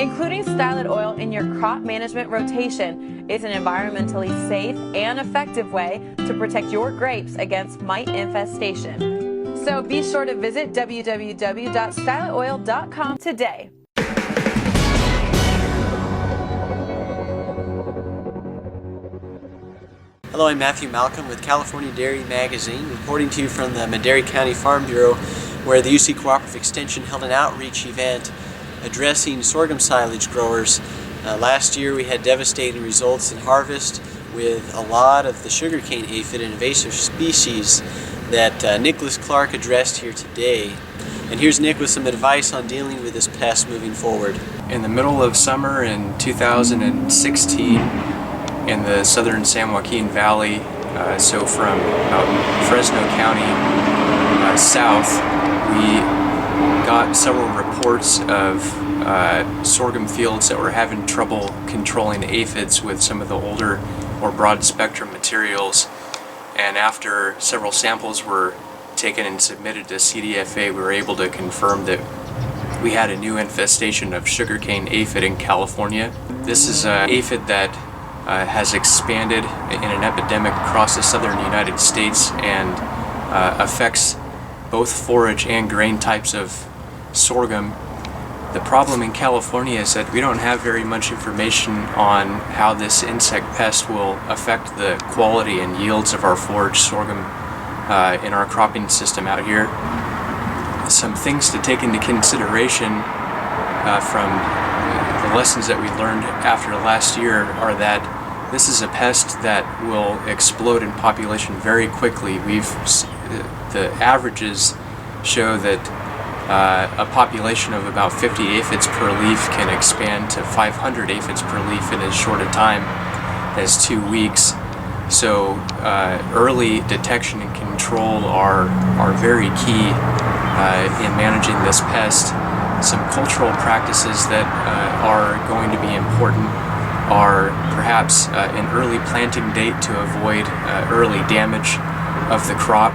Including stylet oil in your crop management rotation is an environmentally safe and effective way to protect your grapes against mite infestation. So be sure to visit www.styletoil.com today. Hello, I'm Matthew Malcolm with California Dairy Magazine, reporting to you from the Madera County Farm Bureau, where the UC Cooperative Extension held an outreach event addressing sorghum silage growers. Last year we had devastating results in harvest with a lot of the sugarcane aphid, an invasive species that Nicholas Clark addressed here today. And here's Nick with some advice on dealing with this pest moving forward. In the middle of summer in 2016, in the southern San Joaquin Valley, so from Fresno County south, we got several reports of sorghum fields that were having trouble controlling aphids with some of the older or broad spectrum materials. And after several samples were taken and submitted to CDFA, we were able to confirm that we had a new infestation of sugarcane aphid in California. This is an aphid that has expanded in an epidemic across the southern United States and affects both forage and grain types of sorghum. The problem in California is that we don't have very much information on how this insect pest will affect the quality and yields of our forage sorghum in our cropping system out here. Some things to take into consideration from the lessons that we learned after last year are that this is a pest that will explode in population very quickly. The averages show that a population of about 50 aphids per leaf can expand to 500 aphids per leaf in as short a time as 2 weeks. So early detection and control are very key in managing this pest. Some cultural practices that are going to be important are perhaps an early planting date to avoid early damage of the crop,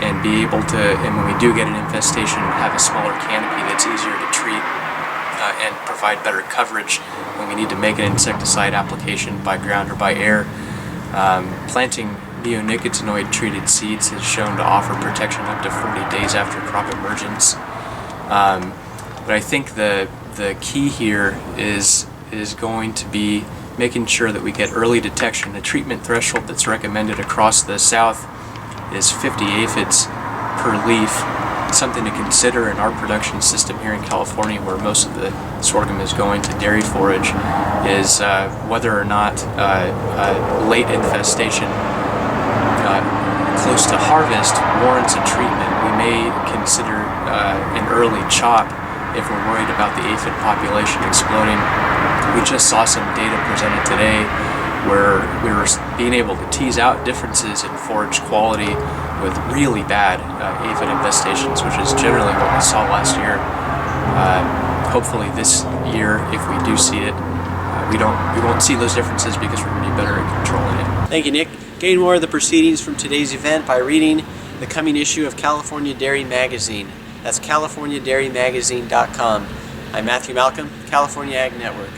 and be able to, and when we do get an infestation, have a smaller canopy that's easier to treat and provide better coverage when we need to make an insecticide application by ground or by air. Planting neonicotinoid treated seeds is shown to offer protection up to 40 days after crop emergence. But I think the key here is going to be making sure that we get early detection. The treatment threshold that's recommended across the South is 50 aphids per leaf. Something to consider in our production system here in California, where most of the sorghum is going to dairy forage, is whether or not late infestation close to harvest warrants a treatment. We may consider an early chop if we're worried about the aphid population exploding. We just saw some data presented today where we were being able to tease out differences in forage quality with really bad aphid infestations, which is generally what we saw last year. Hopefully this year, if we do see it, we won't see those differences because we're going to be better at controlling it. Thank you, Nick. Gain more of the proceedings from today's event by reading the coming issue of California Dairy Magazine. That's CaliforniaDairyMagazine.com. I'm Matthew Malcolm, California Ag Network.